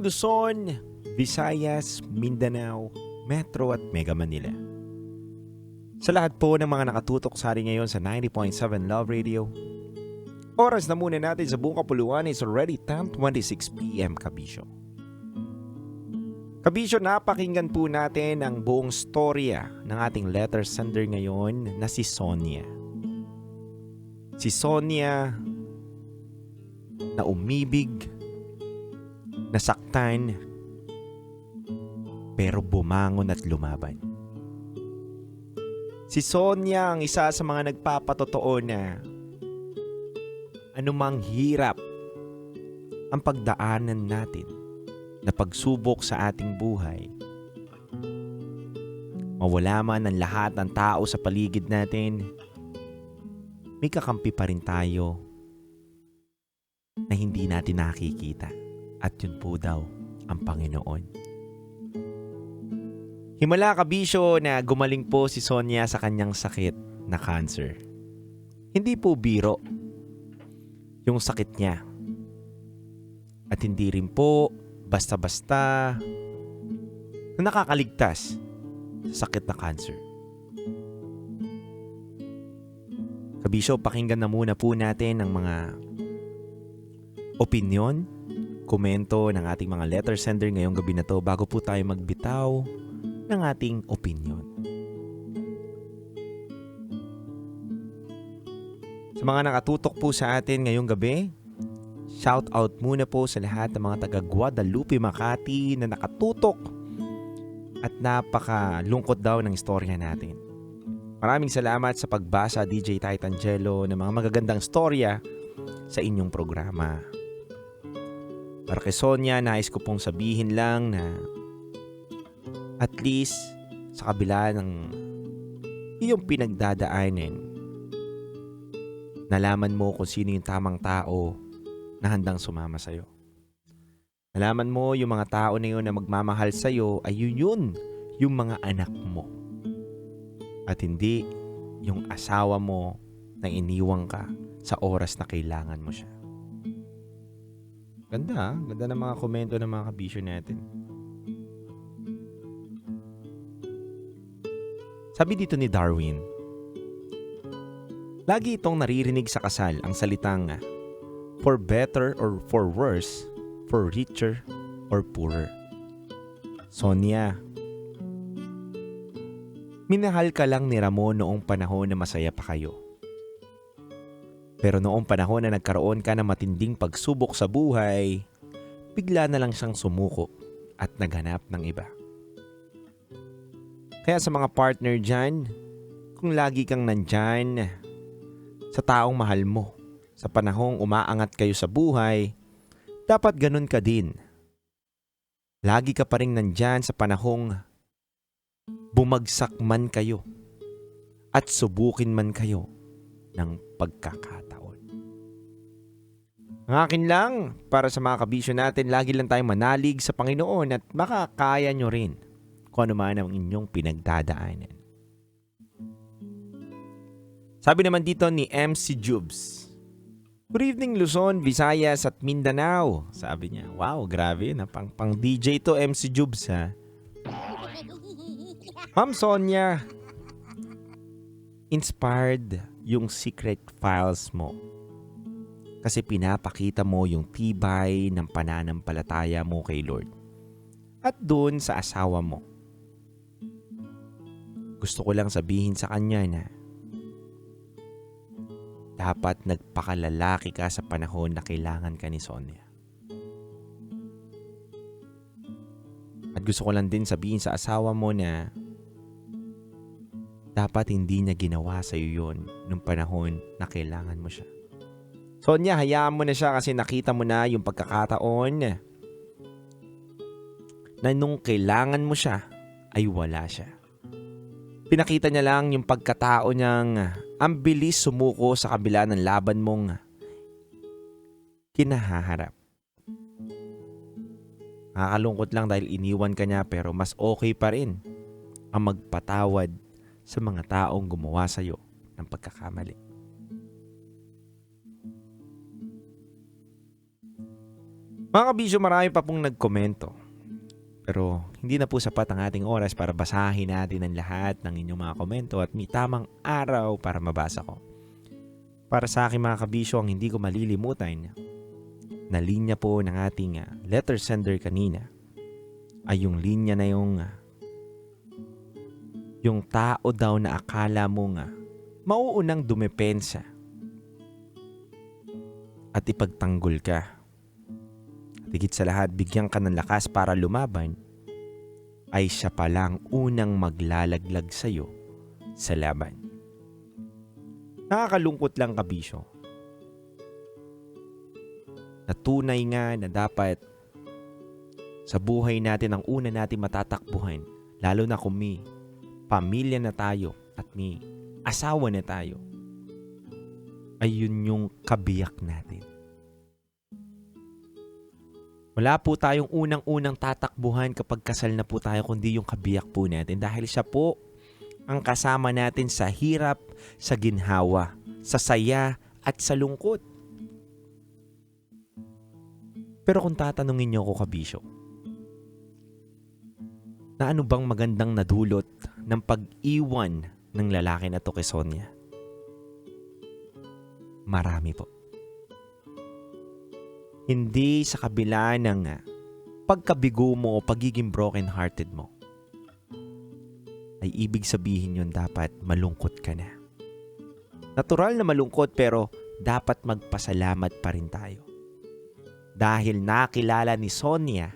Luzon, Visayas, Mindanao, Metro at Mega Manila. Sa lahat po ng mga nakatutok sa atin ngayon sa 90.7 Love Radio, oras na muna natin sa buong kapuluan is already 10:26 p.m. Kabisyo. Kabisyo, napakinggan po natin ang buong storya ng ating letter sender ngayon na si Sonia. Si Sonia na umibig, nasaktan, pero bumangon at lumaban. Si Sonia ang isa sa mga nagpapatotoo na anumang hirap ang pagdaanan natin na pagsubok sa ating buhay, mawala man ang lahat ng tao sa paligid natin, may kakampi pa rin tayo na hindi natin nakikita. At yun po daw ang Panginoon. Himala kabisyo na gumaling po si Sonia sa kanyang sakit na cancer. Hindi po biro yung sakit niya. At hindi rin po basta-basta na nakakaligtas sa sakit na cancer. Kabisyo, pakinggan na muna po natin ang mga opinyon, komento ng ating mga letter sender ngayong gabi na to bago po tayo magbitaw ng ating opinyon. Sa mga nakatutok po sa atin ngayong gabi, shout out muna po sa lahat ng mga taga Guadalupe, Makati na nakatutok at napakalungkot daw ng istorya natin. Maraming salamat sa pagbasa, DJ Titangelo, ng mga magagandang storya sa inyong programa. Para kay Sonia, nais ko pong sabihin lang na at least sa kabila ng iyong pinagdadaanan, nalaman mo kung sino yung tamang tao na handang sumama sa'yo. Nalaman mo yung mga tao na yun na magmamahal sa'yo ay yun yung mga anak mo. At hindi yung asawa mo na iniwang ka sa oras na kailangan mo siya. Ganda, ganda ng mga komento ng mga kabisyo natin. Sabi dito ni Darwin, lagi itong naririnig sa kasal ang salitang for better or for worse, for richer or poorer. Sonia, minahal ka lang ni Ramon noong panahon na masaya pa kayo. Pero noong panahon na nagkaroon ka ng matinding pagsubok sa buhay, bigla na lang siyang sumuko at naghanap ng iba. Kaya sa mga partner dyan, kung lagi kang nandyan sa taong mahal mo, sa panahong umaangat kayo sa buhay, dapat ganun ka din. Lagi ka pa rin nandyan sa panahong bumagsak man kayo at subukin man kayo ng pagkakataon. Ang akin lang, para sa mga kabisyo natin, lagi lang tayong manalig sa Panginoon at makakaya nyo rin kung ano man ang inyong pinagdadaanan. Sabi naman dito ni MC Jubes, good evening Luzon, Visayas at Mindanao. Sabi niya, wow, grabe na pang DJ to MC Jubes ha. Ma'am Sonia, inspired yung secret files mo. Kasi pinapakita mo yung tibay ng pananampalataya mo kay Lord. At doon sa asawa mo. Gusto ko lang sabihin sa kanya na dapat nagpakalalaki ka sa panahon na kailangan ka ni Sonia. At gusto ko lang din sabihin sa asawa mo na dapat hindi niya ginawa sa iyo yun nung panahon na kailangan mo siya. Sonia, hayaan mo na siya kasi nakita mo na yung pagkakataon na nung kailangan mo siya ay wala siya. Pinakita niya lang yung pagkatao niyang ang bilis sumuko sa kabila ng laban mong kinahaharap. Nakakalungkot lang dahil iniwan ka niya pero mas okay pa rin ang magpatawad sa mga taong gumawa sa'yo ng pagkakamali. Mga kabisyo, marami pa pong nagkomento. Pero hindi na po sapat ang ating oras para basahin natin ang lahat ng inyong mga komento at may tamang araw para mabasa ko. Para sa aking mga kabisyo, ang hindi ko malilimutan na linya po ng ating letter sender kanina ay yung linya na yung tao daw na akala mong mauunang dumepensa at ipagtanggol ka. At higit sa lahat, bigyan ka ng lakas para lumaban, ay siya palang unang maglalaglag sa'yo sa laban. Nakakalungkot lang, kabisyo, na tunay nga na dapat sa buhay natin ang una natin matatakbuhan, lalo na kung may pamilya na tayo at may asawa na tayo, ay yun yung kabiyak natin. Wala po tayong unang-unang tatakbuhan kapag kasal na po tayo, kundi yung kabiyak po natin. Dahil siya po ang kasama natin sa hirap, sa ginhawa, sa saya at sa lungkot. Pero kung tatanungin niyo ako, kabisyo, na ano bang magandang nadulot ng pag-iwan ng lalaki na to kay Sonia? Marami po. Hindi sa kabila ng pagkabigo mo o pagiging broken-hearted mo, ay ibig sabihin yun dapat malungkot ka na. Natural na malungkot, pero dapat magpasalamat pa rin tayo. Dahil nakilala ni Sonia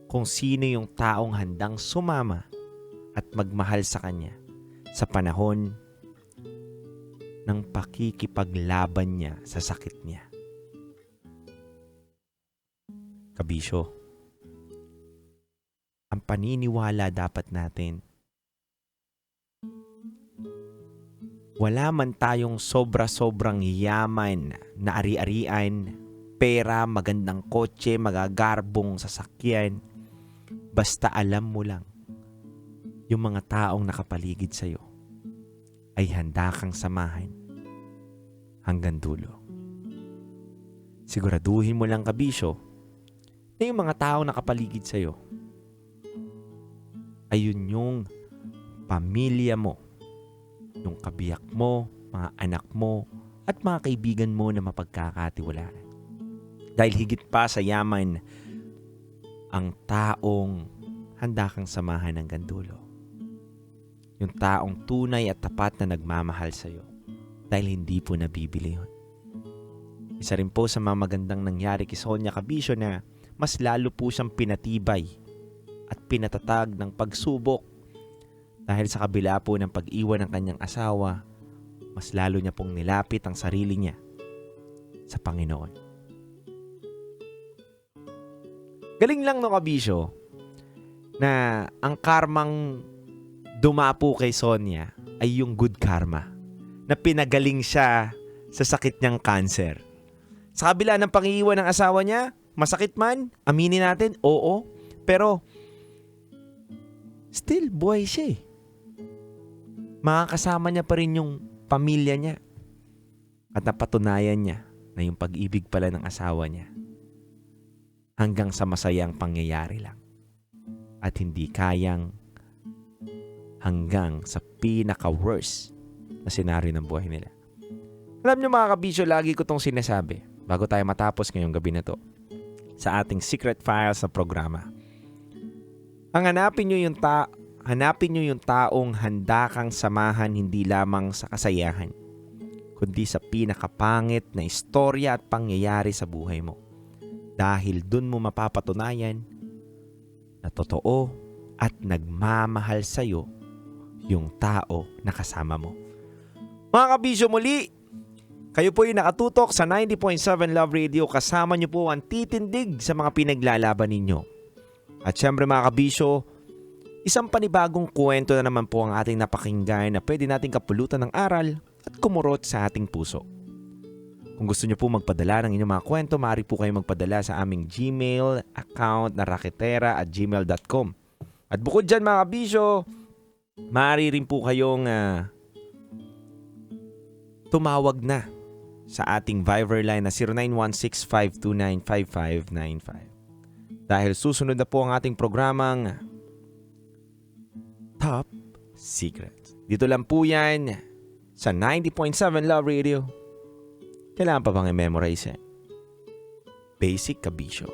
kung sino yung taong handang sumama at magmahal sa kanya sa panahon ng pakikipaglaban niya sa sakit niya. Kabisyo, ang paniniwala dapat natin, wala man tayong sobra-sobrang yaman na ari-arian, pera, magandang kotse, magagarbong sasakyan, basta alam mo lang, yung mga taong nakapaligid sa'yo ay handa kang samahan hanggang dulo. Siguraduhin mo lang, kabisyo, na yung mga taong nakapaligid sa'yo ay yun yung pamilya mo, yung kabiyak mo, mga anak mo, at mga kaibigan mo na mapagkakatiwalaan. Dahil higit pa sa yaman, ang taong handa kang samahan hanggang dulo. Yung taong tunay at tapat na nagmamahal sa'yo. Dahil hindi po nabibili yun. Isa rin po sa mga magandang nangyari kay Sonia, kabisyo, na mas lalo po siyang pinatibay at pinatatag ng pagsubok. Dahil sa kabila po ng pag-iwan ng kanyang asawa, mas lalo niya pong nilapit ang sarili niya sa Panginoon. Galing lang, no, kabisyo, na ang karmang dumapo kay Sonia ay yung good karma, na pinagaling siya sa sakit niyang cancer. Sa kabila ng pang-iwan ng asawa niya, masakit man, aminin natin, oo, pero still buhay siya eh. Makakasama niya pa rin yung pamilya niya. At napatunayan niya na yung pag-ibig pala ng asawa niya hanggang sa masayang pangyayari lang. At hindi kayang hanggang sa pinaka-worst na senaryo ng buhay nila. Alam niyo, mga kabisyo, lagi ko tong sinasabi bago tayo matapos ngayong gabi na to sa ating Secret Files na programa. Hanapin nyo yung taong handa kang samahan hindi lamang sa kasayahan, kundi sa pinakapangit na istorya at pangyayari sa buhay mo. Dahil dun mo mapapatunayan na totoo at nagmamahal sa'yo yung tao na kasama mo. Mga kabisyo, muli, kayo po yung nakatutok sa 90.7 Love Radio. Kasama nyo po ang titindig sa mga pinaglalaban ninyo. At syempre, mga kabisyo, isang panibagong kwento na naman po ang ating napakinggan na pwede nating kapulutan ng aral at kumurot sa ating puso. Kung gusto nyo po magpadala ng inyong mga kwento, maaari po kayong magpadala sa aming Gmail account na raketera@gmail.com. At bukod dyan, mga kabisyo, maaari rin po kayong tumawag na sa ating Viber line na 0916-529-5595. Dahil susunod na po ang ating programang Top Secret. Dito lang po yan sa 90.7 Love Radio. Kailangan pa bang i-memorize eh? Basic Kabisyo.